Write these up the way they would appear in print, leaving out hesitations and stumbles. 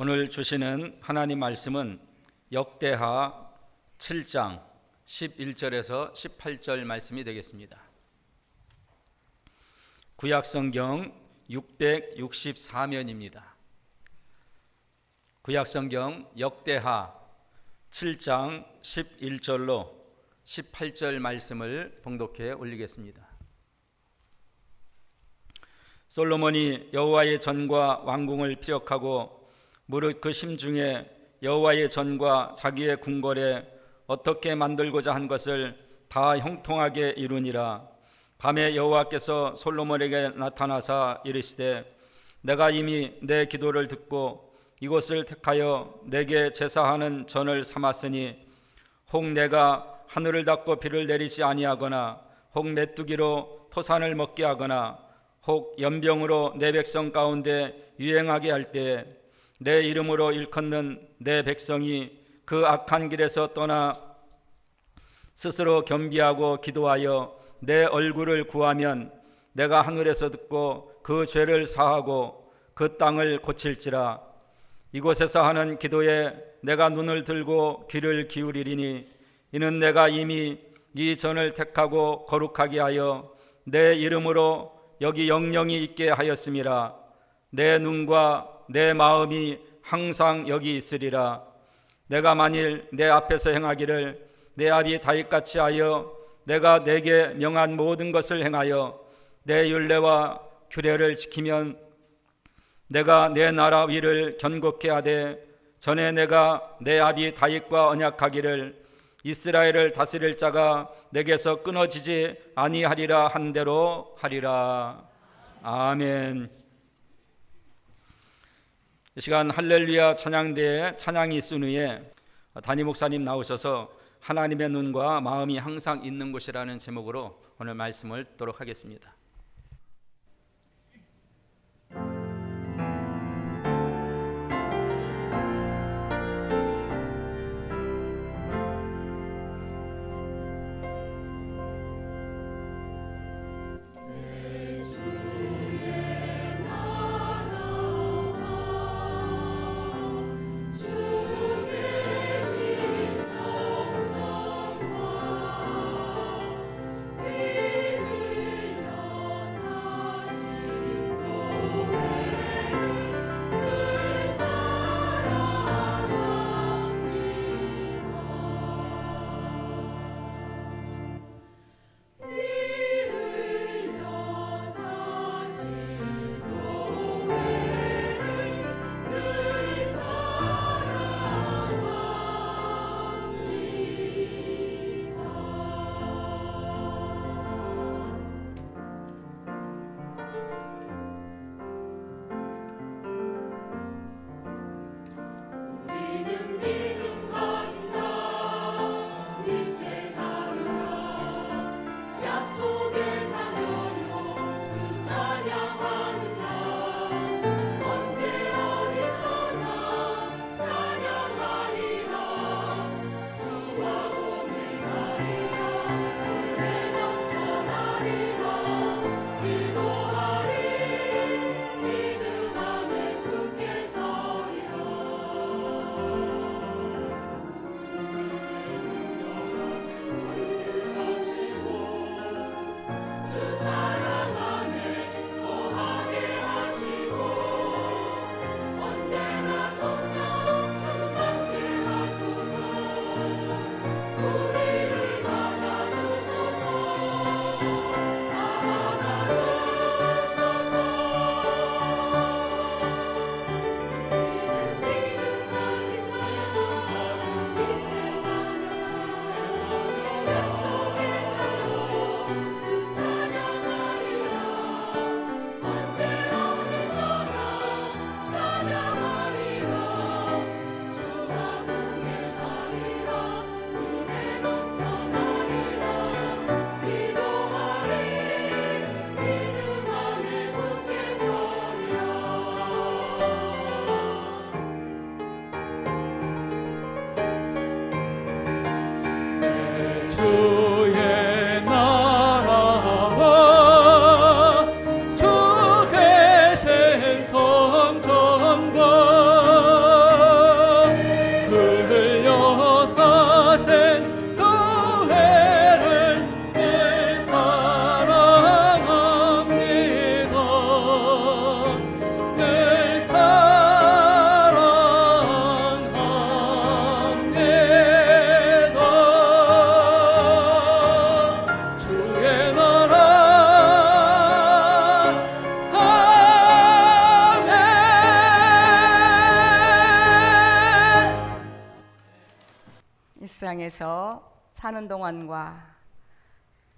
오늘 주시는 하나님 말씀은 역대하 7장 11절에서 18절 말씀이 되겠습니다. 구약성경 664면입니다. 구약성경 역대하 7장 11절로 18절 말씀을 봉독해 올리겠습니다. 솔로몬이 여호와의 전과 왕궁을 피력하고 무릇 그 심중에 여호와의 전과 자기의 궁궐에 어떻게 만들고자 한 것을 다 형통하게 이루니라. 밤에 여호와께서 솔로몬에게 나타나사 이르시되 내가 이미 내 기도를 듣고 이곳을 택하여 내게 제사하는 전을 삼았으니 혹 내가 하늘을 닫고 비를 내리지 아니하거나 혹 메뚜기로 토산을 먹게 하거나 혹 연병으로 내 백성 가운데 유행하게 할 때 내 이름으로 일컫는 내 백성이 그 악한 길에서 떠나 스스로 겸비하고 기도하여 내 얼굴을 구하면 내가 하늘에서 듣고 그 죄를 사하고 그 땅을 고칠지라. 이곳에서 하는 기도에 내가 눈을 들고 귀를 기울이리니 이는 내가 이미 이 전을 택하고 거룩하게 하여 내 이름으로 여기 영영이 있게 하였음이라. 내 눈과 내 마음이 항상 여기 있으리라. 내가 만일 내 앞에서 행하기를 내 아비 다윗같이 하여 내가 내게 명한 모든 것을 행하여 내 율례와 규례를 지키면 내가 내 나라 위를 견고케 하되 전에 내가 내 아비 다윗과 언약하기를 이스라엘을 다스릴 자가 내게서 끊어지지 아니하리라 한 대로 하리라. 아멘. 이 시간 할렐루야 찬양대에 찬양이 있은 후에 담임 목사님 나오셔서 하나님의 눈과 마음이 항상 있는 곳이라는 제목으로 오늘 말씀을 듣도록 하겠습니다. 땅에서 사는 동안과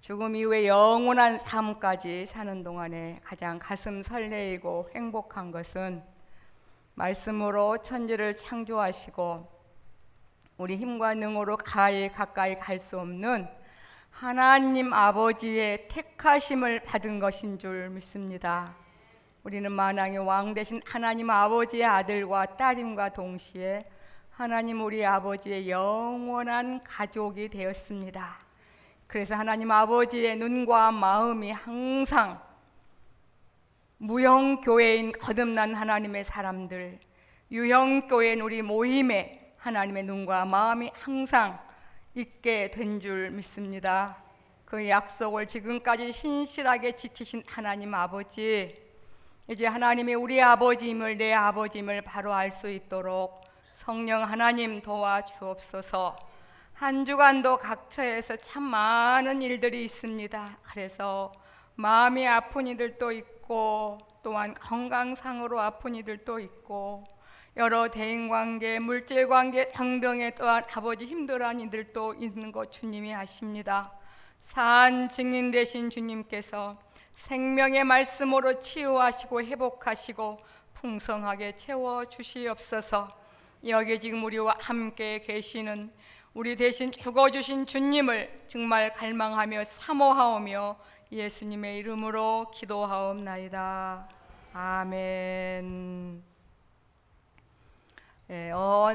죽음 이후에 영원한 삶까지 사는 동안에 가장 가슴 설레이고 행복한 것은 말씀으로 천지를 창조하시고 우리 힘과 능으로 가까이 갈 수 없는 하나님 아버지의 택하심을 받은 것인 줄 믿습니다. 우리는 만왕의 왕 되신 하나님 아버지의 아들과 딸임과 동시에 하나님 우리 아버지의 영원한 가족이 되었습니다. 그래서 하나님 아버지의 눈과 마음이 항상 무형교회인 거듭난 하나님의 사람들, 유형교회인 우리 모임에 하나님의 눈과 마음이 항상 있게 된 줄 믿습니다. 그 약속을 지금까지 신실하게 지키신 하나님 아버지, 이제 하나님이 우리 아버지임을, 내 아버지임을 바로 알 수 있도록 성령 하나님 도와주옵소서. 한 주간도 각처에서 참 많은 일들이 있습니다. 그래서 마음이 아픈 이들도 있고 또한 건강상으로 아픈 이들도 있고 여러 대인관계, 물질관계 등등에 또한 아버지 힘들어하는 이들도 있는 것 주님이 아십니다. 산 증인 되신 주님께서 생명의 말씀으로 치유하시고 회복하시고 풍성하게 채워주시옵소서. 여기 지금 우리와 함께 계시는 우리 대신 죽어주신 주님을 정말 갈망하며 사모하오며 예수님의 이름으로 기도하옵나이다. 아멘.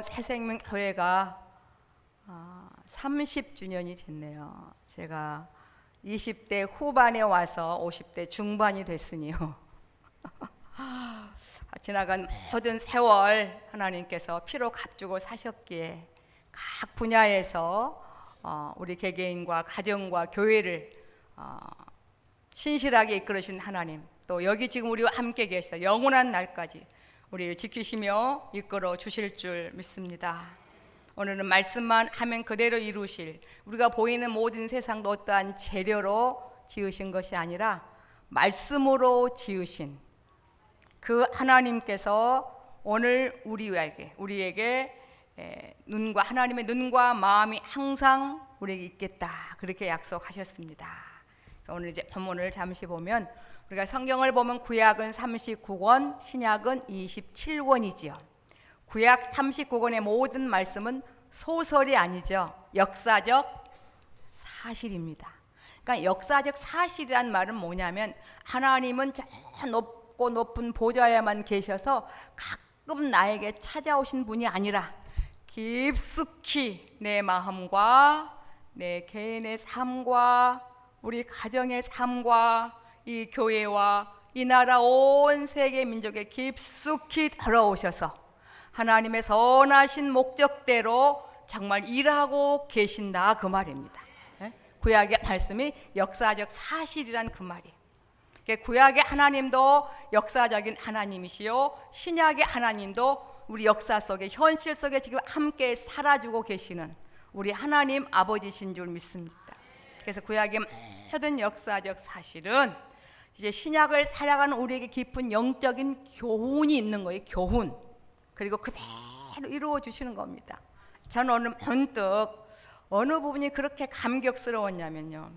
새생명교회가 30주년이 됐네요. 제가 20대 후반에 와서 50대 중반이 됐으니요. 지나간 모든 세월 하나님께서 피로 값주고 사셨기에 각 분야에서 우리 개개인과 가정과 교회를 신실하게 이끌어주신 하나님, 또 여기 지금 우리와 함께 계셔서 영원한 날까지 우리를 지키시며 이끌어 주실 줄 믿습니다. 오늘은 말씀만 하면 그대로 이루실, 우리가 보이는 모든 세상도 어떠한 재료로 지으신 것이 아니라 말씀으로 지으신 그 하나님께서 오늘 우리에게 눈과 하나님의 눈과 마음이 항상 우리에게 있겠다, 그렇게 약속하셨습니다. 오늘 이제 본문을 잠시 보면, 우리가 성경을 보면 구약은 39권, 신약은 27권이지요. 구약 39권의 모든 말씀은 소설이 아니죠. 역사적 사실입니다. 그러니까 역사적 사실이란 말은 뭐냐면, 하나님은 저 높고 높은 보좌에만 계셔서 가끔 나에게 찾아오신 분이 아니라 깊숙이 내 마음과 내 개인의 삶과 우리 가정의 삶과 이 교회와 이 나라 온 세계 민족에 깊숙이 들어오셔서 하나님의 선하신 목적대로 정말 일하고 계신다, 그 말입니다. 구약의 말씀이 역사적 사실이란 그 말이에요. 구약의 하나님도 역사적인 하나님이시요, 신약의 하나님도 우리 역사 속에, 현실 속에 지금 함께 살아주고 계시는 우리 하나님 아버지신 줄 믿습니다. 그래서 구약의 모든 역사적 사실은 이제 신약을 살아가는 우리에게 깊은 영적인 교훈이 있는 거예요. 교훈. 그리고 그대로 이루어 주시는 겁니다. 저는 오늘 번뜩 어느 부분이 그렇게 감격스러웠냐면요,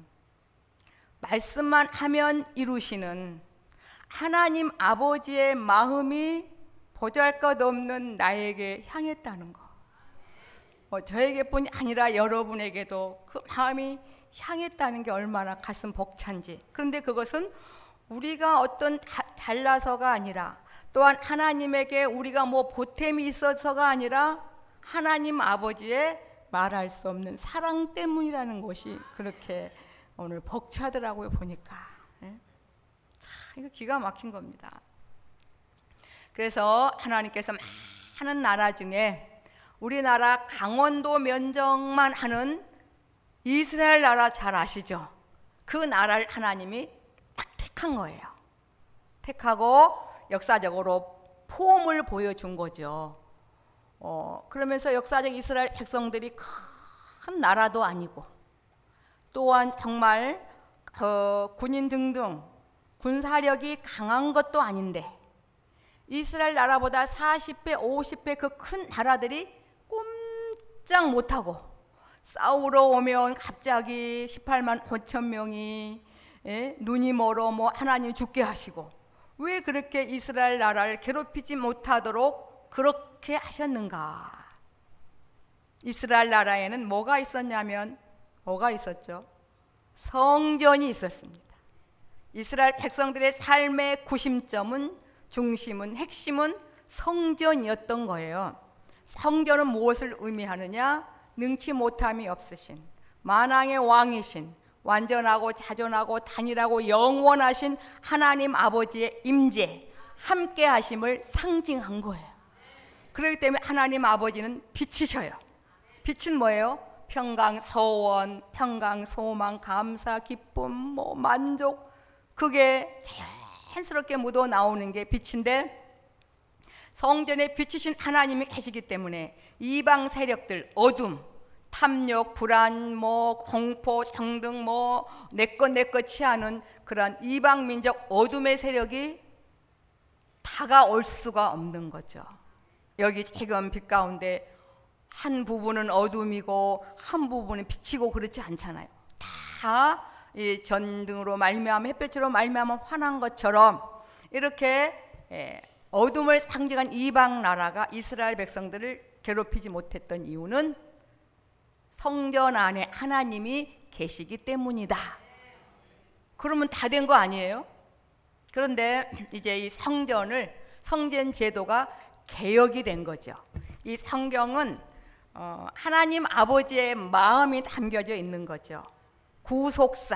말씀만 하면 이루시는 하나님 아버지의 마음이 보잘것없는 나에게 향했다는 거. 저에게뿐이 아니라 여러분에게도 그 마음이 향했다는 게 얼마나 가슴 벅찬지. 그런데 그것은 우리가 어떤 잘나서가 아니라, 또한 하나님에게 우리가 뭐 보탬이 있어서가 아니라 하나님 아버지의 말할 수 없는 사랑 때문이라는 것이 그렇게 오늘 벅차더라고요, 보니까. 이거 기가 막힌 겁니다. 그래서 하나님께서 많은 나라 중에 우리나라 강원도 면적만 하는 이스라엘 나라 잘 아시죠? 그 나라를 하나님이 딱 택한 거예요. 택하고 역사적으로 폼을 보여준 거죠. 그러면서 역사적 이스라엘 백성들이 큰 나라도 아니고, 또한 정말 군인 등등 군사력이 강한 것도 아닌데, 이스라엘 나라보다 40배, 50배 그 큰 나라들이 꼼짝 못하고 싸우러 오면 갑자기 18만 5천 명이 눈이 멀어 하나님 죽게 하시고 왜 그렇게 이스라엘 나라를 괴롭히지 못하도록 그렇게 하셨는가? 이스라엘 나라에는 뭐가 있었냐면 뭐가 있었죠? 성전이 있었습니다. 이스라엘 백성들의 삶의 구심점은 중심은 핵심은 성전이었던 거예요. 성전은 무엇을 의미하느냐? 능치 못함이 없으신 만왕의 왕이신 완전하고 자존하고 단일하고 영원하신 하나님 아버지의 임재 함께 하심을 상징한 거예요. 그렇기 때문에 하나님 아버지는 빛이셔요. 빛은 뭐예요? 평강, 서원, 평강, 소망, 감사, 기쁨, 만족, 그게 자연스럽게 묻어 나오는 게 빛인데, 성전에 빛이신 하나님이 계시기 때문에 이방 세력들, 어둠, 탐욕, 불안, 공포, 정등, 내것 취하는 그러한 이방 민족 어둠의 세력이 다가올 수가 없는 거죠. 여기 지금 빛 가운데 한 부분은 어둠이고 한 부분은 빛이고 그렇지 않잖아요. 다 이 전등으로 말미암아 햇볕으로 말미암아 환한 것처럼 이렇게 어둠을 상징한 이방 나라가 이스라엘 백성들을 괴롭히지 못했던 이유는 성전 안에 하나님이 계시기 때문이다. 그러면 다 된 거 아니에요? 그런데 이제 이 성전 제도가 개혁이 된 거죠. 이 성경은 하나님 아버지의 마음이 담겨져 있는 거죠. 구속사,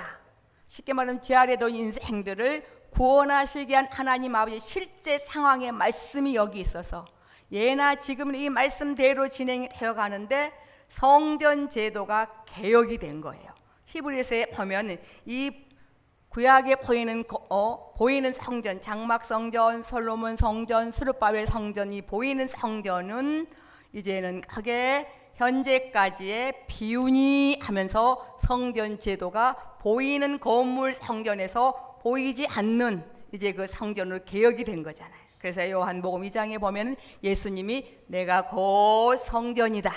쉽게 말하면 죄 아래 놓인 인생들을 구원하시기 위한 하나님 아버지의 실제 상황의 말씀이 여기 있어서 예나 지금은 이 말씀대로 진행이 되어 가는데 성전 제도가 개혁이 된 거예요. 히브리서에 보면 이 구약에 보이는 성전, 장막 성전, 솔로몬 성전, 스룹바벨 성전이 보이는 성전은 이제는 크게 현재까지의 비운이 하면서 성전 제도가 보이는 건물 성전에서 보이지 않는 이제 그 성전으로 개혁이 된 거잖아요. 그래서 요한복음 2장에 보면 예수님이 내가 곧 성전이다.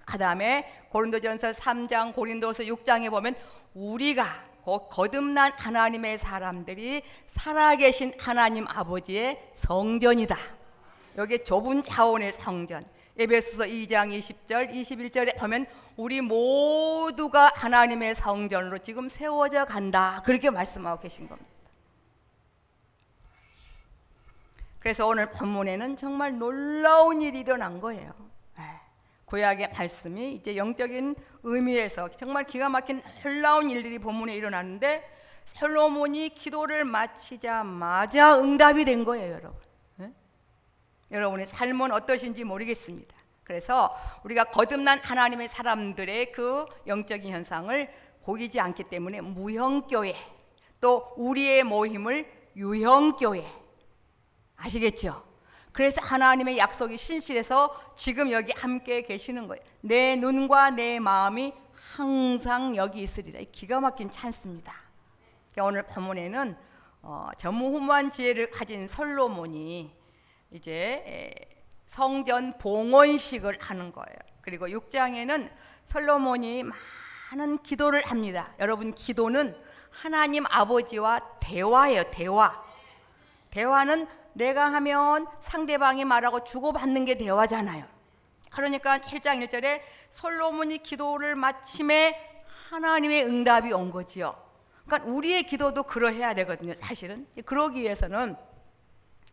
그다음에 고린도전서 3장, 고린도서 6장에 보면 우리가 곧 거듭난 하나님의 사람들이 살아계신 하나님 아버지의 성전이다. 여기 좁은 차원의 성전. 에베소서 2장 20절, 21절에 보면 우리 모두가 하나님의 성전으로 지금 세워져 간다. 그렇게 말씀하고 계신 겁니다. 그래서 오늘 본문에는 정말 놀라운 일이 일어난 거예요. 구약의 말씀이 이제 영적인 의미에서 정말 기가 막힌 놀라운 일들이 본문에 일어났는데 솔로몬이 기도를 마치자마자 응답이 된 거예요, 여러분. 여러분의 삶은 어떠신지 모르겠습니다. 그래서 우리가 거듭난 하나님의 사람들의 그 영적인 현상을 보이지 않기 때문에 무형교회, 또 우리의 모임을 유형교회, 아시겠죠? 그래서 하나님의 약속이 신실해서 지금 여기 함께 계시는 거예요. 내 눈과 내 마음이 항상 여기 있으리라. 기가 막힌 찬스입니다. 오늘 본문에는 전무후무한 지혜를 가진 솔로몬이 이제 성전 봉헌식을 하는 거예요. 그리고 6장에는 솔로몬이 많은 기도를 합니다. 여러분, 기도는 하나님 아버지와 대화예요. 대화는 내가 하면 상대방이 말하고 주고받는 게 대화잖아요. 그러니까 7장 1절에 솔로몬이 기도를 마침에 하나님의 응답이 온 거지요. 그러니까 우리의 기도도 그러해야 되거든요. 사실은 그러기 위해서는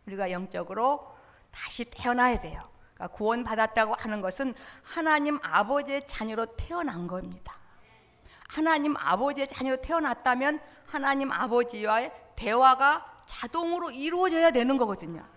우리가 영적으로 다시 태어나야 돼요. 그러니까 구원받았다고 하는 것은 하나님 아버지의 자녀로 태어난 겁니다. 하나님 아버지의 자녀로 태어났다면 하나님 아버지와의 대화가 자동으로 이루어져야 되는 거거든요.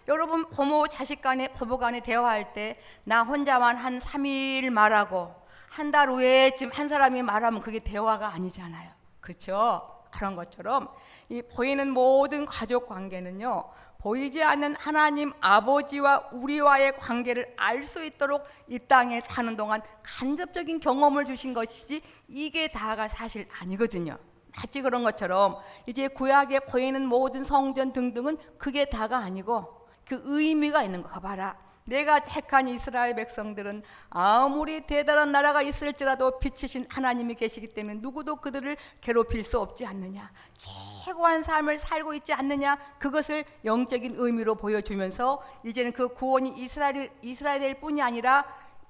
여러분, 부모 자식 간에 부부 간에 대화할 때 나 혼자만 한 3일 말하고 한 달 후에쯤 한 사람이 말하면 그게 대화가 아니잖아요. 그렇죠? 그런 것처럼 이 보이는 모든 가족 관계는요, 보이지 않는 하나님 아버지와 우리와의 관계를 알 수 있도록 이 땅에 사는 동안 간접적인 경험을 주신 것이지 이게 다가 사실 아니거든요. 마치 그런 것처럼 이제 구약에 보이는 모든 성전 등등은 그게 다가 아니고 그 의미가 있는 거. 봐라, 내가 택한 이스라엘 백성들은 아무리 대단한 나라가 있을지라도 빛이신 하나님이 계시기 때문에 누구도 그들을 괴롭힐 수 없지 않느냐, 최고한 삶을 살고 있지 않느냐, 그것을 영적인 의미로 보여주면서 이제는 그 구원이 이스라엘일 뿐이 아니라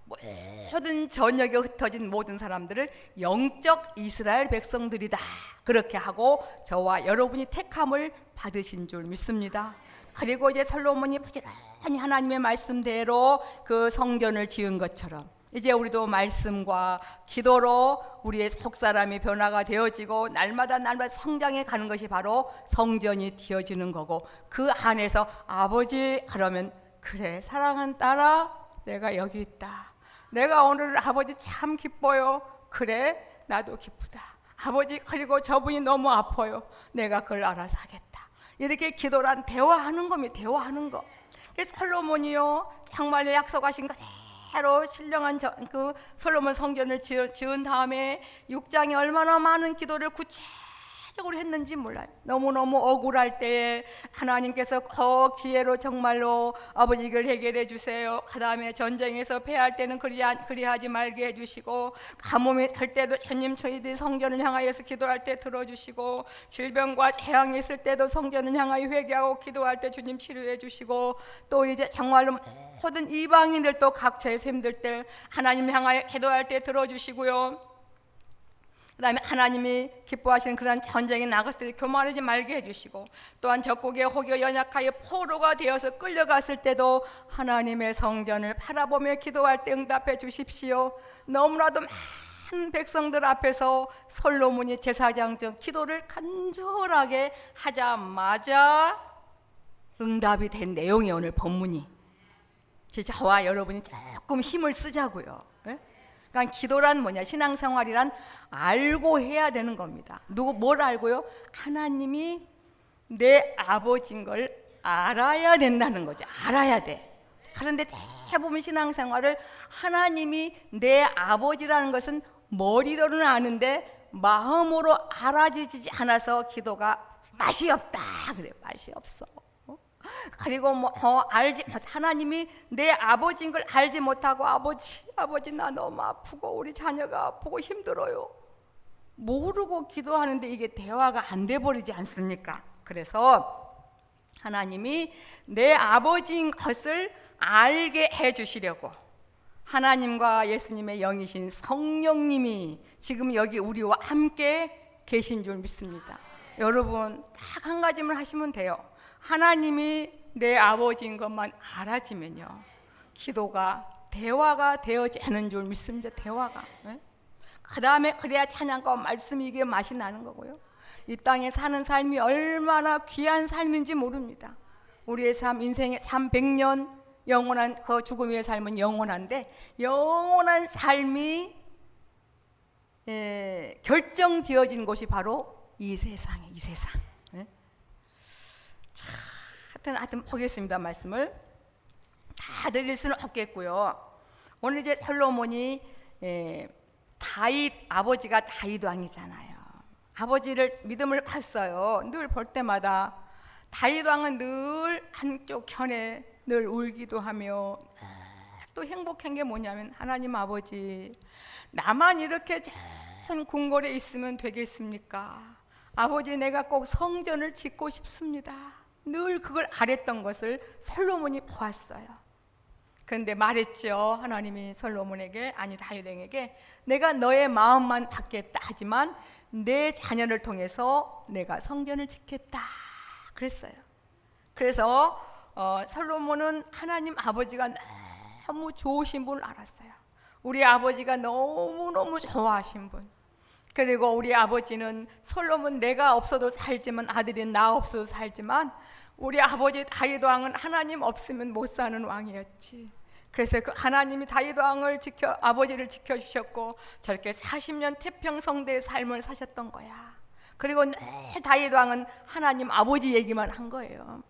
모든 전역에 흩어진 모든 사람들을 영적 이스라엘 백성들이다, 그렇게 하고 저와 여러분이 택함을 받으신 줄 믿습니다. 그리고 이제 솔로몬이 부지런히 하나님의 말씀대로 그 성전을 지은 것처럼 이제 우리도 말씀과 기도로 우리의 속사람이 변화가 되어지고 날마다 성장해 가는 것이 바로 성전이 되어지는 거고, 그 안에서 아버지 그러면 그래 사랑하는 딸아 내가 여기 있다, 내가 오늘 아버지 참 기뻐요, 그래 나도 기쁘다, 아버지 그리고 저분이 너무 아파요, 내가 그걸 알아서 하겠다. 이렇게 기도란 대화하는 겁니다. 대화하는 거. 솔로몬이요 정말 약속하신 그대로 신령한 그 솔로몬 성전을 지은 다음에 6장에 얼마나 많은 기도를 구체적으로 했는지 몰라요. 너무너무 억울할 때에 하나님께서 꼭 지혜로 정말로 아버지 이걸 해결해 주세요. 그 다음에 전쟁에서 패할 때는 그리하지 말게 해주시고, 가뭄이 될 때도 주님 저희들이 성전을 향하여서 기도할 때 들어주시고, 질병과 재앙이 있을 때도 성전을 향하여 회개하고 기도할 때 주님 치료해 주시고, 또 이제 정말로 모든 이방인들도 각처에서 힘들 때 하나님 향하여 기도할 때 들어주시고요. 그 다음에 하나님이 기뻐하시는 그런 전쟁에 나갔을 때 교만하지 말게 해주시고, 또한 적국의 혹여 연약하여 포로가 되어서 끌려갔을 때도 하나님의 성전을 바라보며 기도할 때 응답해 주십시오. 너무나도 많은 백성들 앞에서 솔로몬이 제사장적 기도를 간절하게 하자마자 응답이 된 내용이 오늘 본문이. 저와 여러분이 조금 힘을 쓰자고요. 네? 그러니까 기도란 뭐냐, 신앙생활이란 알고 해야 되는 겁니다. 뭘 알고요? 하나님이 내 아버지인 걸 알아야 된다는 거죠. 알아야 돼. 그런데 대부분 신앙생활을 하나님이 내 아버지라는 것은 머리로는 아는데 마음으로 알아지지 않아서 기도가 맛이 없다 그래. 맛이 없어. 그리고 하나님이 내 아버지인 걸 알지 못하고 아버지 나 너무 아프고 우리 자녀가 아프고 힘들어요 모르고 기도하는데 이게 대화가 안 돼 버리지 않습니까? 그래서 하나님이 내 아버지인 것을 알게 해주시려고 하나님과 예수님의 영이신 성령님이 지금 여기 우리와 함께 계신 줄 믿습니다. 여러분 딱 한 가지만 하시면 돼요. 하나님이 내 아버지인 것만 알아지면요 기도가 대화가 되어지는 줄 믿습니다. 대화가. 네? 그 다음에 그래야 찬양과 말씀이 이게 맛이 나는 거고요. 이 땅에 사는 삶이 얼마나 귀한 삶인지 모릅니다. 우리의 삶, 인생의 300년 영원한 그 죽음 위의 삶은 영원한데, 영원한 삶이 결정 지어진 곳이 바로 이 세상이에요. 이 세상. 네? 하여튼 보겠습니다. 말씀을 다 드릴 수는 없겠고요. 오늘 이제 솔로몬이 다윗 아버지가 다윗 왕이잖아요. 아버지를 믿음을 봤어요. 늘 볼 때마다 다윗 왕은 늘 한쪽 편에 늘 울기도 하며 또 행복한 게 뭐냐면 하나님 아버지 나만 이렇게 좋은 궁궐에 있으면 되겠습니까? 아버지 내가 꼭 성전을 짓고 싶습니다. 늘 그걸 아랬던 것을 솔로몬이 보았어요. 그런데 말했죠. 하나님이 솔로몬에게 아니 다윗에게 내가 너의 마음만 받겠다 하지만 내 자녀를 통해서 내가 성전을 짓겠다 그랬어요. 그래서 솔로몬은 하나님 아버지가 너무 좋으신 분을 알았어요. 우리 아버지가 너무너무 좋아하신 분. 그리고 우리 아버지는 솔로몬 내가 없어도 살지만 아들이 나 없어도 살지만 우리 아버지 다윗 왕은 하나님 없으면 못 사는 왕이었지. 그래서 그 하나님이 다윗 왕을 아버지를 지켜주셨고 저렇게 40년 태평성대의 삶을 사셨던 거야. 그리고 늘 다윗 왕은 하나님 아버지 얘기만 한 거예요.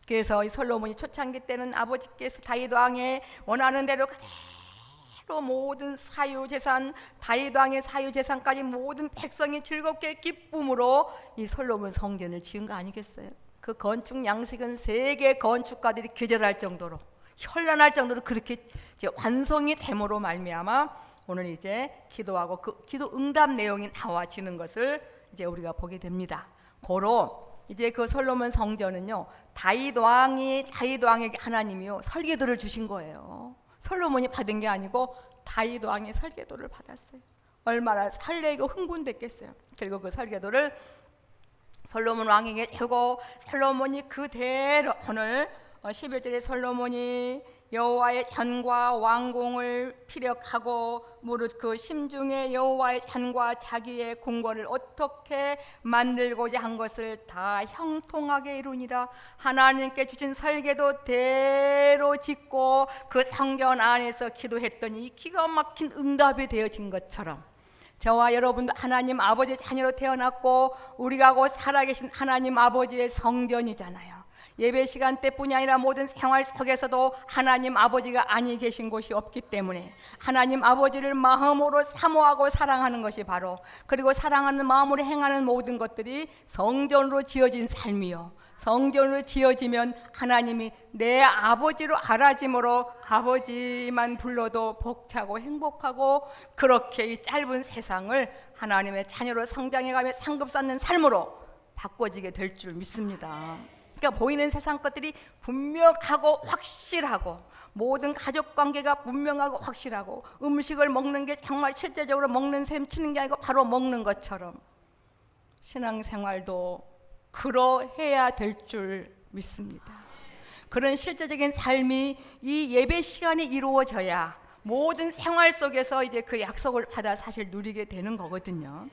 그래서 이 솔로몬이 초창기 때는 아버지께서 다윗 왕의 원하는 대로 그대로 모든 사유재산, 다윗 왕의 사유재산까지 모든 백성이 즐겁게 기쁨으로 이 솔로몬 성전을 지은 거 아니겠어요? 그 건축 양식은 세계 건축가들이 기절할 정도로 현란할 정도로 그렇게 이제 완성이 됨으로 말미암아 오늘 이제 기도하고 그 기도 응답 내용이 나와지는 것을 이제 우리가 보게 됩니다. 고로 이제 그 솔로몬 성전은요, 다윗 왕에게 하나님이요 설계도를 주신 거예요. 솔로몬이 받은 게 아니고 다윗 왕이 설계도를 받았어요. 얼마나 설레고 흥분됐겠어요. 그리고 그 설계도를 솔로몬 왕에게 주고 솔로몬이 그대로 오늘 11절에 솔로몬이 여호와의 전과 왕궁을 피력하고 무릇 그 심중에 여호와의 전과 자기의 궁궐을 어떻게 만들고자 한 것을 다 형통하게 이루니라. 하나님께 주신 설계도대로 짓고 그 성전 안에서 기도했더니 기가 막힌 응답이 되어진 것처럼 저와 여러분도 하나님 아버지의 자녀로 태어났고 우리가 곧 살아계신 하나님 아버지의 성전이잖아요. 예배 시간 때뿐이 아니라 모든 생활 속에서도 하나님 아버지가 아니 계신 곳이 없기 때문에 하나님 아버지를 마음으로 사모하고 사랑하는 것이 바로, 그리고 사랑하는 마음으로 행하는 모든 것들이 성전으로 지어진 삶이요, 성전으로 지어지면 하나님이 내 아버지로 알아짐으로 아버지만 불러도 벅차고 행복하고 그렇게 이 짧은 세상을 하나님의 자녀로 성장해가며 상급 쌓는 삶으로 바꿔지게 될 줄 믿습니다. 그러니까 보이는 세상 것들이 분명하고 확실하고 모든 가족 관계가 분명하고 확실하고 음식을 먹는 게 정말 실제적으로 먹는 셈 치는 게 아니고 바로 먹는 것처럼 신앙생활도 그러해야 될 줄 믿습니다. 그런 실제적인 삶이 이 예배 시간에 이루어져야 모든 생활 속에서 이제 그 약속을 받아 사실 누리게 되는 거거든요.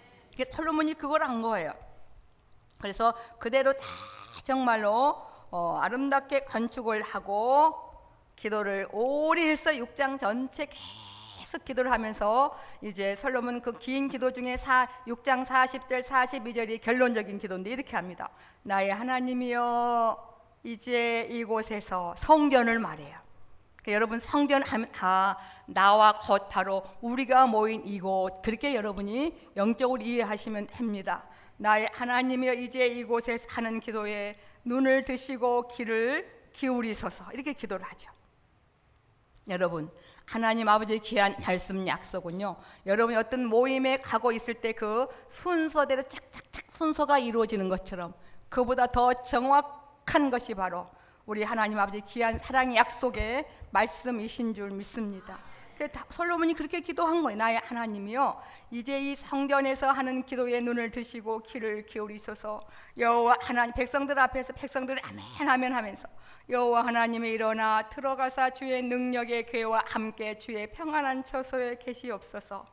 솔로몬이 그걸 한 거예요. 그래서 그대로 다 정말로 아름답게 건축을 하고 기도를 오래 했어. 6장 전체 계속 기도를 하면서 이제 솔로몬 그 긴 기도 중에 6장 40절 42절이 결론적인 기도인데 이렇게 합니다. 나의 하나님이여 이제 이곳에서 성전을 말해요. 그러니까 여러분 성전 하면 나와 곧 바로 우리가 모인 이곳, 그렇게 여러분이 영적으로 이해하시면 됩니다. 나의 하나님이여 이제 이곳에 사는 기도에 눈을 드시고 귀를 기울이소서, 이렇게 기도를 하죠. 여러분 하나님 아버지의 귀한 말씀 약속은요, 여러분이 어떤 모임에 가고 있을 때 그 순서대로 착착착 순서가 이루어지는 것처럼 그보다 더 정확한 것이 바로 우리 하나님 아버지의 귀한 사랑의 약속의 말씀이신 줄 믿습니다. 솔로몬이 그렇게 기도한 거예요. 나의 하나님이여 이제 이 성전에서 하는 기도에 눈을 드시고 귀를 기울이소서. 여호와 하나님, 백성들 앞에서 백성들 아멘 아멘 하면서 여호와 하나님이 일어나 들어가사 주의 능력의 궤와 함께 주의 평안한 처소에 계시옵소서.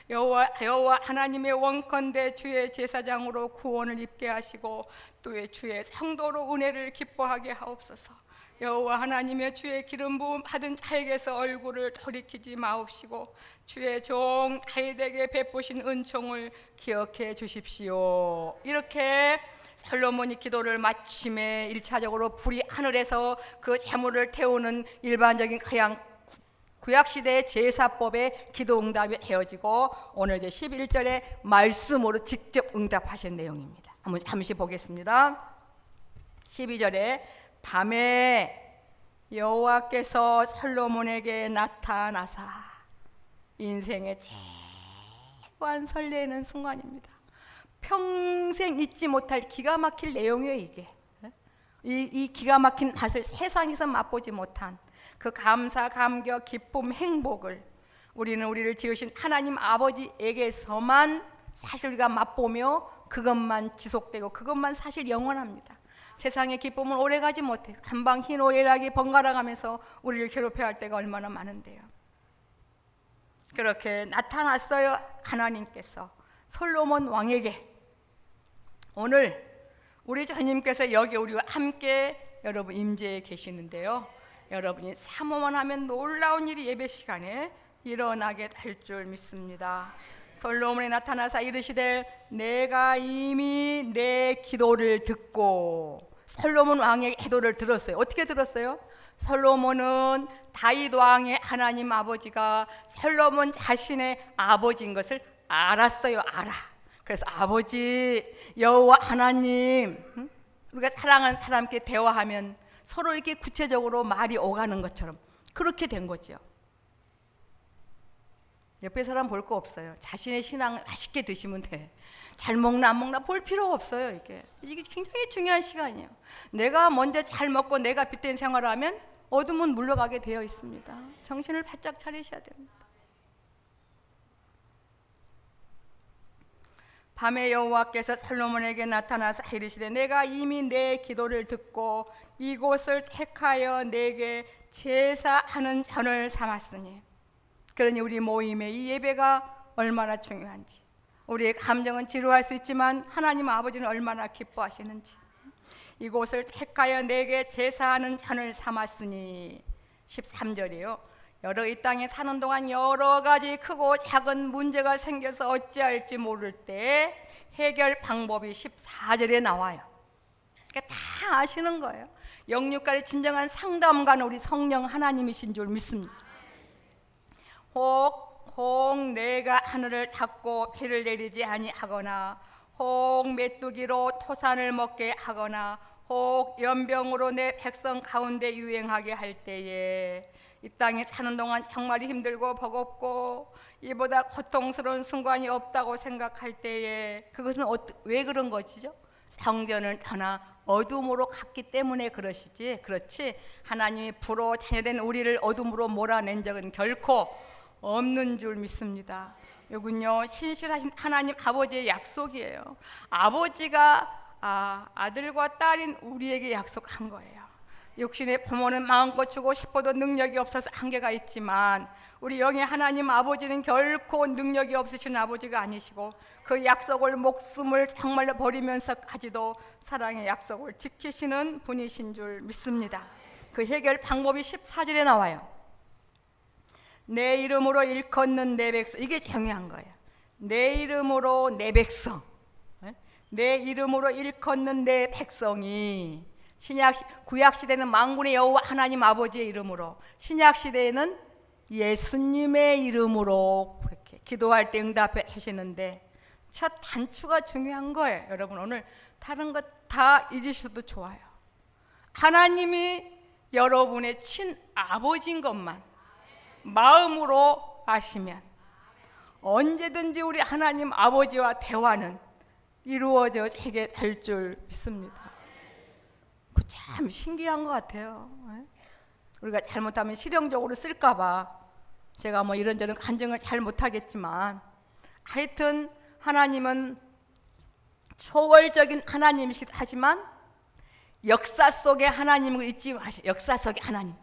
여호와 하나님의 원컨대 주의 제사장으로 구원을 입게 하시고 또 주의 성도로 은혜를 기뻐하게 하옵소서. 여호와 하나님의 주의 기름 부음 받은 자에게서 얼굴을 돌이키지 마옵시고 주의 종 다윗에게 베푸신 은총을 기억해 주십시오. 이렇게 솔로몬이 기도를 마침에 1차적으로 불이 하늘에서 그 재물을 태우는 일반적인 그냥 구약시대의 제사법의 기도 응답이 되어지고 오늘 이제 11절에 말씀으로 직접 응답하신 내용입니다. 한번 잠시 보겠습니다. 12절에 밤에 여호와께서 솔로몬에게 나타나사, 인생의 제일 설레는 순간입니다. 평생 잊지 못할 기가 막힐 내용이에요. 이게 이 기가 막힌 맛을 세상에서 맛보지 못한 그 감사, 감격, 기쁨, 행복을 우리를 지으신 하나님 아버지에게서만 사실 우리가 맛보며 그것만 지속되고 그것만 사실 영원합니다. 세상의 기쁨은 오래가지 못해요. 한방 희노애락이 번갈아가면서 우리를 괴롭혀야 할 때가 얼마나 많은데요. 그렇게 나타났어요. 하나님께서 솔로몬 왕에게. 오늘 우리 주님께서 여기 우리와 함께 여러분 임재해 계시는데요, 여러분이 사모만 하면 놀라운 일이 예배 시간에 일어나게 될 줄 믿습니다. 솔로몬이 나타나사 이르시되 내가 이미 내 기도를 듣고. 솔로몬 왕의 기도를 들었어요. 어떻게 들었어요? 솔로몬은 다윗 왕의 하나님 아버지가 솔로몬 자신의 아버지인 것을 알았어요. 그래서 아버지 여호와 하나님, 우리가 사랑하는 사람께 대화하면 서로 이렇게 구체적으로 말이 오가는 것처럼 그렇게 된 거죠. 옆에 사람 볼 거 없어요. 자신의 신앙을 맛있게 드시면 돼. 잘 먹나 안 먹나 볼 필요가 없어요. 이게 굉장히 중요한 시간이에요. 내가 먼저 잘 먹고 내가 빛된 생활을 하면 어둠은 물러가게 되어 있습니다. 정신을 바짝 차리셔야 됩니다. 밤에 여호와께서 솔로몬에게 나타나서 이르시되 내가 이미 내 기도를 듣고 이곳을 택하여 내게 제사하는 전을 삼았으니. 그러니 우리 모임의 이 예배가 얼마나 중요한지, 우리의 감정은 지루할 수 있지만 하나님 아버지는 얼마나 기뻐하시는지. 이곳을 택하여 내게 제사하는 전을 삼았으니. 13절이에요. 여러 이 땅에 사는 동안 여러 가지 크고 작은 문제가 생겨서 어찌할지 모를 때 해결 방법이 14절에 나와요. 그러니까 다 아시는 거예요. 영육간의 진정한 상담가는 우리 성령 하나님이신 줄 믿습니다. 혹 내가 하늘을 닫고 비를 내리지 아니하거나, 혹 메뚜기로 토산을 먹게 하거나, 혹 연병으로 내 백성 가운데 유행하게 할 때에, 이 땅에 사는 동안 정말 힘들고 버겁고 이보다 고통스러운 순간이 없다고 생각할 때에, 그것은 왜 그런 것이죠? 성전을 떠나 어둠으로 갔기 때문에 그러시지, 그렇지 하나님이 불로 자녀된 우리를 어둠으로 몰아낸 적은 결코 없는 줄 믿습니다. 이군요, 신실하신 하나님 아버지의 약속이에요. 아버지가 아들과 딸인 우리에게 약속한 거예요. 육신의 부모는 마음껏 주고 싶어도 능력이 없어서 한계가 있지만, 우리 영의 하나님 아버지는 결코 능력이 없으신 아버지가 아니시고 그 약속을 목숨을 정말로 버리면서까지도 사랑의 약속을 지키시는 분이신 줄 믿습니다. 그 해결 방법이 14절에 나와요. 내 이름으로 일컫는 내 백성. 이게 중요한 거예요. 내 이름으로 내 백성, 내 이름으로 일컫는 내 백성이. 구약 시대는 만군의 여호와 하나님 아버지의 이름으로, 신약 시대에는 예수님의 이름으로 그렇게 기도할 때 응답해 주시는데, 첫 단추가 중요한 거예요. 여러분, 오늘 다른 것 다 잊으셔도 좋아요. 하나님이 여러분의 친아버지인 것만 마음으로 아시면 언제든지 우리 하나님 아버지와 대화는 이루어지게 될 줄 믿습니다. 그 참 신기한 것 같아요. 우리가 잘못하면 실용적으로 쓸까봐 제가 뭐 이런저런 간증을 잘 못하겠지만, 하여튼 하나님은 초월적인 하나님이시기도 하지만 역사 속의 하나님을 잊지 마세요. 역사 속의 하나님,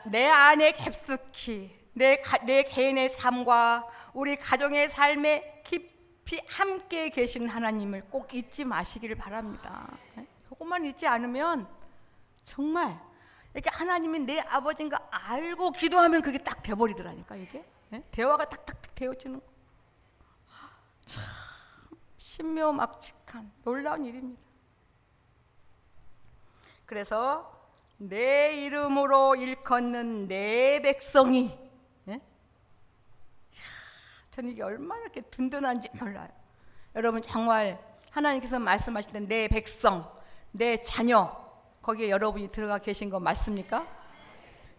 내 안에 깊숙이 내 개인의 삶과 우리 가정의 삶에 깊이 함께 계신 하나님을 꼭 잊지 마시기를 바랍니다. 그것만 잊지 않으면 정말 이렇게 하나님이 내 아버지인가 알고 기도하면 그게 딱 돼버리더라니까. 이게 대화가 딱딱딱 되어지는 거. 참 신묘막측한 놀라운 일입니다. 그래서 내 이름으로 일컫는 내 백성이, 저는 이게 얼마나 이렇게 든든한지 몰라요. 여러분, 정말 하나님께서 말씀하실 때 내 백성, 내 자녀, 거기에 여러분이 들어가 계신 거 맞습니까?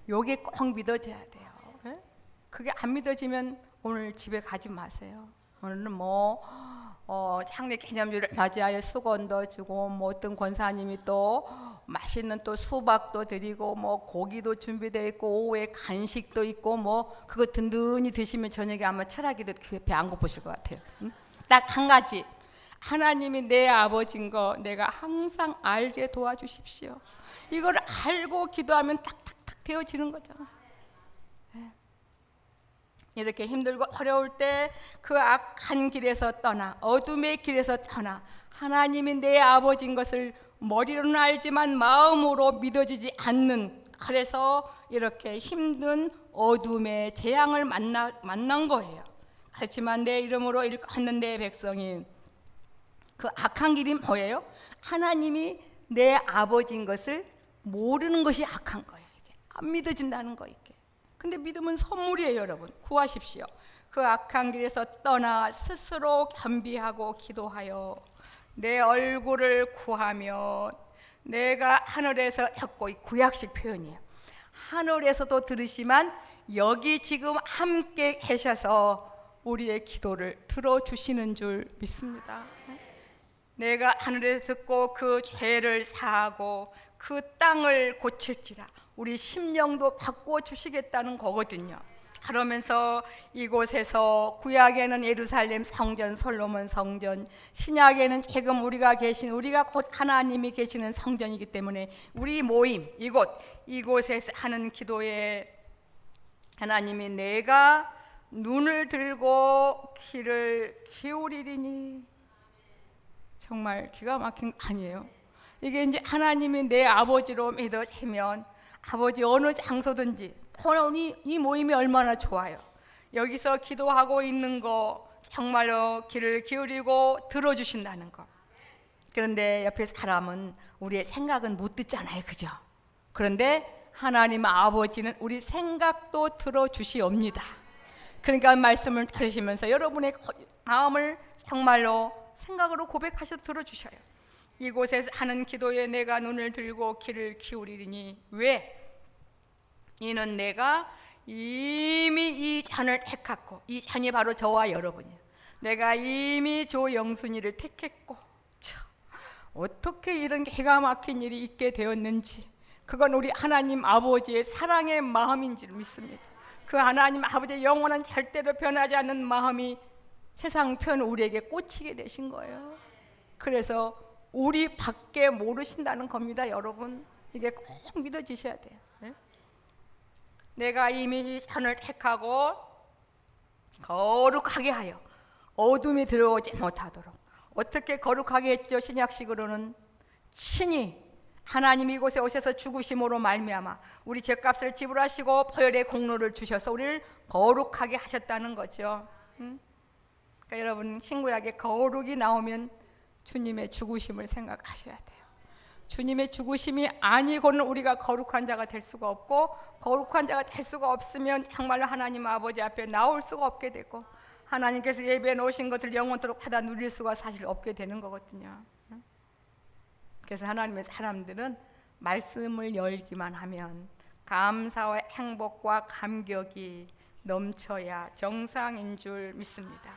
요게 꼭 믿어져야 돼요. 그게 안 믿어지면 오늘 집에 가지 마세요. 오늘은 창례 기념일을 맞이하여 수건도 주고, 어떤 권사님이 또 맛있는 또 수박도 드리고, 고기도 준비되어 있고, 오후에 간식도 있고, 그거 든든히 드시면 저녁에 아마 철학이를 배 안 고프실 것 같아요. 딱 한 가지, 하나님이 내 아버지인 거 내가 항상 알게 도와주십시오. 이걸 알고 기도하면 딱딱딱 되어지는 거잖아. 이렇게 힘들고 어려울 때 그 악한 길에서 떠나, 어둠의 길에서 떠나 하나님이 내 아버지인 것을 머리로는 알지만 마음으로 믿어지지 않는, 그래서 이렇게 힘든 어둠의 재앙을 만난 거예요. 그렇지만 내 이름으로 일컫는 내 백성이, 그 악한 길이 뭐예요? 하나님이 내 아버지인 것을 모르는 것이 악한 거예요. 이게 안 믿어진다는 거. 이게 근데 믿음은 선물이에요. 여러분, 구하십시오. 그 악한 길에서 떠나 스스로 겸비하고 기도하여 내 얼굴을 구하며 내가 하늘에서 듣고, 이 구약식 표현이에요. 하늘에서도 들으시만 여기 지금 함께 계셔서 우리의 기도를 들어주시는 줄 믿습니다. 내가 하늘에서 듣고 그 죄를 사하고 그 땅을 고칠지라 우리 심령도 바꿔주시겠다는 거거든요. 그러면서 이곳에서 구약에는 예루살렘 성전, 솔로몬 성전, 신약에는 지금 우리가 곧 하나님이 계시는 성전이기 때문에 우리 모임 이곳에서 하는 기도에 하나님이 내가 눈을 들고 귀를 기울이리니, 정말 기가 막힌 거 아니에요? 이게 이제 하나님이 내 아버지로 믿어지면 아버지 어느 장소든지 이 모임이 얼마나 좋아요. 여기서 기도하고 있는 거 정말로 귀를 기울이고 들어주신다는 거. 그런데 옆에 사람은 우리의 생각은 못 듣잖아요, 그죠? 그런데 하나님 아버지는 우리 생각도 들어주시옵니다. 그러니까 말씀을 들으시면서 여러분의 마음을 정말로 생각으로 고백하셔도 들어주셔요. 이곳에서 하는 기도에 내가 눈을 들고 귀를 기울이리니, 왜? 이는 내가 이미 이 잔을 택했고, 이 잔이 바로 저와 여러분이에요. 내가 이미 조영순이를 택했고, 어떻게 이런 기가 막힌 일이 있게 되었는지, 그건 우리 하나님 아버지의 사랑의 마음인 줄 믿습니다. 그 하나님 아버지의 영원한 절대로 변하지 않는 마음이 세상 편 우리에게 꽂히게 되신 거예요. 그래서 우리 밖에 모르신다는 겁니다, 여러분. 이게 꼭 믿어지셔야 돼요. 네? 내가 이미 이 산을 택하고 거룩하게 하여 어둠이 들어오지 못하도록. 어떻게 거룩하게 했죠? 신약식으로는 친히 하나님이 이곳에 오셔서 죽으심으로 말미암아 우리 죄값을 지불하시고 보혈의 공로를 주셔서 우리를 거룩하게 하셨다는 거죠. 그러니까 여러분, 신구약에 거룩이 나오면 주님의 죽으심을 생각하셔야 돼요. 주님의 죽으심이 아니고는 우리가 거룩한 자가 될 수가 없고, 거룩한 자가 될 수가 없으면 정말로 하나님 아버지 앞에 나올 수가 없게 되고, 하나님께서 예배해 놓으신 것을 영원토록 받아 누릴 수가 사실 없게 되는 거거든요. 그래서 하나님의 사람들은 말씀을 열기만 하면 감사와 행복과 감격이 넘쳐야 정상인 줄 믿습니다.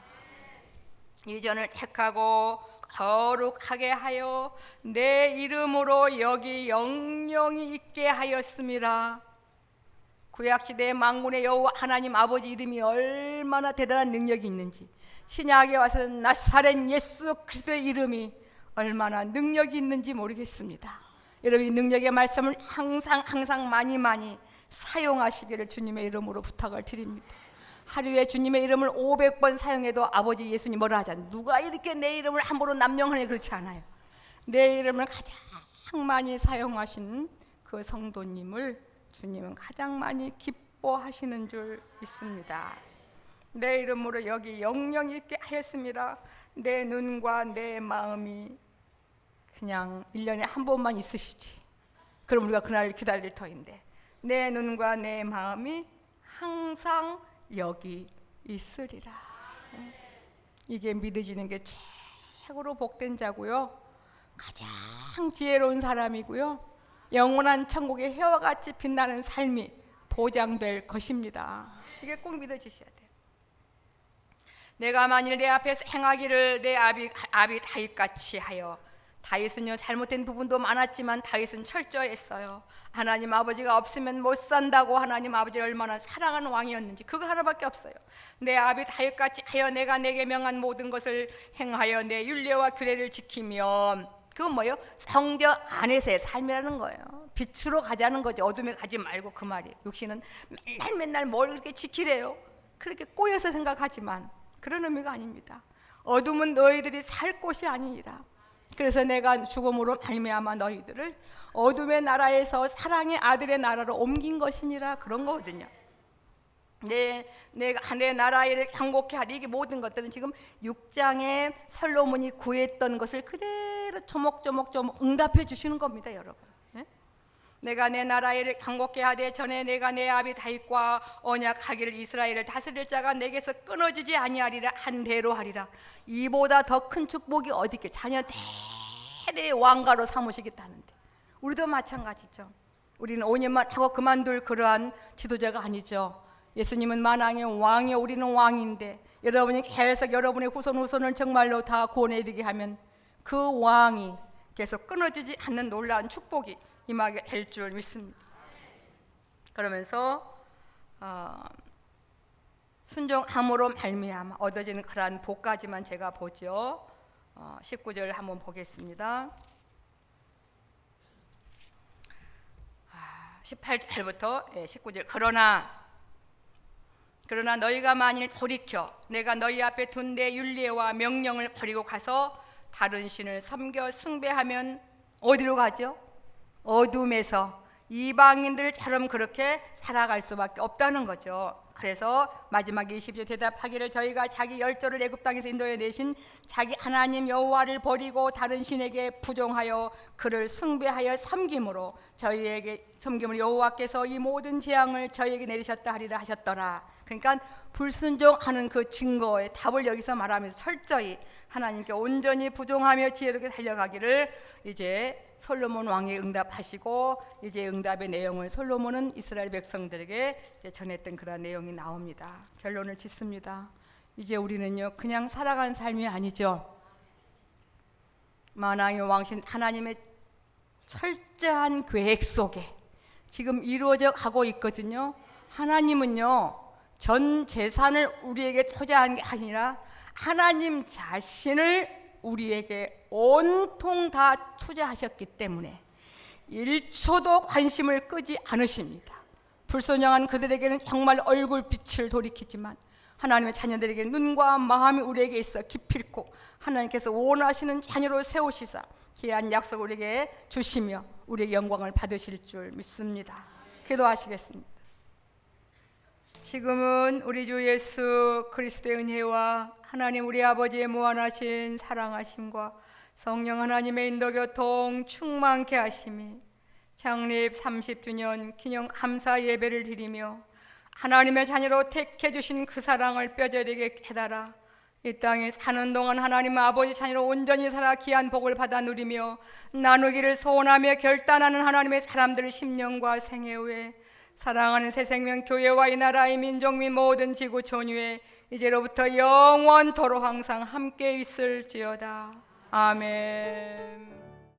이전을 택하고 거룩하게 하여 내 이름으로 여기 영영이 있게 하였음이라. 구약시대의 만군의 여호와 하나님 아버지 이름이 얼마나 대단한 능력이 있는지, 신약에 와서는 나사렛 예수 그리스도의 이름이 얼마나 능력이 있는지 모르겠습니다. 여러분, 이 능력의 말씀을 항상 많이 사용하시기를 주님의 이름으로 부탁을 드립니다. 하루에 주님의 이름을 500번 사용해도 아버지 예수님 뭐라 하잖아요. 누가 이렇게 내 이름을 함부로 남용하냐, 그렇지 않아요. 내 이름을 가장 많이 사용하신 그 성도님을 주님은 가장 많이 기뻐하시는 줄 믿습니다. 내 이름으로 여기 영영이 있게 하였습니다. 내 눈과 내 마음이 그냥 1년에 한 번만 있으시지, 그럼 우리가 그날을 기다릴 터인데, 내 눈과 내 마음이 항상 여기 있으리라. 이게 믿어지는 게 최고로 복된 자고요, 가장 지혜로운 사람이고요, 영원한 천국의 해와 같이 빛나는 삶이 보장될 것입니다. 이게 꼭 믿어지셔야 돼요. 내가 만일 내 앞에서 행하기를 내 아비 다윗같이 하여, 다윗은요 잘못된 부분도 많았지만 다윗은 철저했어요. 하나님 아버지가 없으면 못 산다고 하나님 아버지를 얼마나 사랑하는 왕이었는지, 그거 하나밖에 없어요. 내 아비 다윗같이 하여 내가 내게 명한 모든 것을 행하여 내 율례와 규례를 지키면, 그건 뭐예요? 성경 안에서의 삶이라는 거예요. 빛으로 가자는 거지, 어둠에 가지 말고, 그 말이에요. 육신은 맨날 뭘 그렇게 지키래요. 그렇게 꼬여서 생각하지만 그런 의미가 아닙니다. 어둠은 너희들이 살 곳이 아니니라. 그래서 내가 죽음으로 말미암아 너희들을 어둠의 나라에서 사랑의 아들의 나라로 옮긴 것이니라, 그런 거거든요. 내가 내 나라를 경고케 하되, 이게 모든 것들은 지금 6장에 솔로몬이 구했던 것을 그대로 조목조목 응답해 주시는 겁니다, 여러분. 내가 내 나라를 경고케 하되 전에 내가 내 아비 다윗과 언약하기를 이스라엘을 다스릴 자가 내게서 끊어지지 아니하리라 한 대로 하리라. 이보다 더 큰 축복이 어디 있겠? 자녀 대대의 왕가로 삼으시겠다는데, 우리도 마찬가지죠. 우리는 5년만 하고 그만둘 그러한 지도자가 아니죠. 예수님은 만왕의 왕이요, 우리는 왕인데 여러분이 계속 여러분의 후손을 정말로 다 구원에 이르게 하면 그 왕이 계속 끊어지지 않는 놀라운 축복이 임하게 될 줄 믿습니다. 그러면서 순종함으로 말미암아 얻어지는 그러한 복까지만 제가 보죠. 19절 한번 보겠습니다. 18절부터 19절. 그러나 너희가 만일 돌이켜 내가 너희 앞에 둔 내 율례와 명령을 버리고 가서 다른 신을 섬겨 숭배하면 어디로 가죠? 어둠에서 이방인들처럼 그렇게 살아갈 수밖에 없다는 거죠. 그래서 마지막 20절 대답하기를 저희가 자기 열조를 애굽 땅에서 인도해 내신 자기 하나님 여호와를 버리고 다른 신에게 부종하여 그를 숭배하여 섬김으로 여호와께서 이 모든 재앙을 저희에게 내리셨다 하리라 하셨더라. 그러니까 불순종하는 그 증거의 답을 여기서 말하면서 철저히 하나님께 온전히 부종하며 지혜롭게 달려가기를 이제 솔로몬 왕이 응답하시고 이제 응답의 내용을 솔로몬은 이스라엘 백성들에게 전했던 그런 내용이 나옵니다. 결론을 짓습니다. 이제 우리는요 그냥 살아가는 삶이 아니죠. 만왕의 왕신 하나님의 철저한 계획 속에 지금 이루어져 가고 있거든요. 하나님은요 전 재산을 우리에게 투자한 게 아니라 하나님 자신을 우리에게 온통 다 투자하셨기 때문에 1초도 관심을 끄지 않으십니다. 불순종한 그들에게는 정말 얼굴빛을 돌이키지만 하나님의 자녀들에게 눈과 마음이 우리에게 있어 기필코 하나님께서 원하시는 자녀로 세우시사 귀한 약속을 우리에게 주시며 우리의 영광을 받으실 줄 믿습니다. 기도하시겠습니다. 지금은 우리 주 예수 그리스도의 은혜와 하나님 우리 아버지의 무한하신 사랑하심과 성령 하나님의 인도교통 충만케 하심이 창립 30주년 기념 감사 예배를 드리며 하나님의 자녀로 택해 주신 그 사랑을 뼈저리게 깨달아 이 땅에 사는 동안 하나님 아버지 자녀로 온전히 살아 귀한 복을 받아 누리며 나누기를 소원하며 결단하는 하나님의 사람들의 심령과 생애 후에 사랑하는 새생명 교회와 이 나라의 민족 및 모든 지구 전유에 이제로부터 영원토록 항상 함께 있을지어다. 아멘.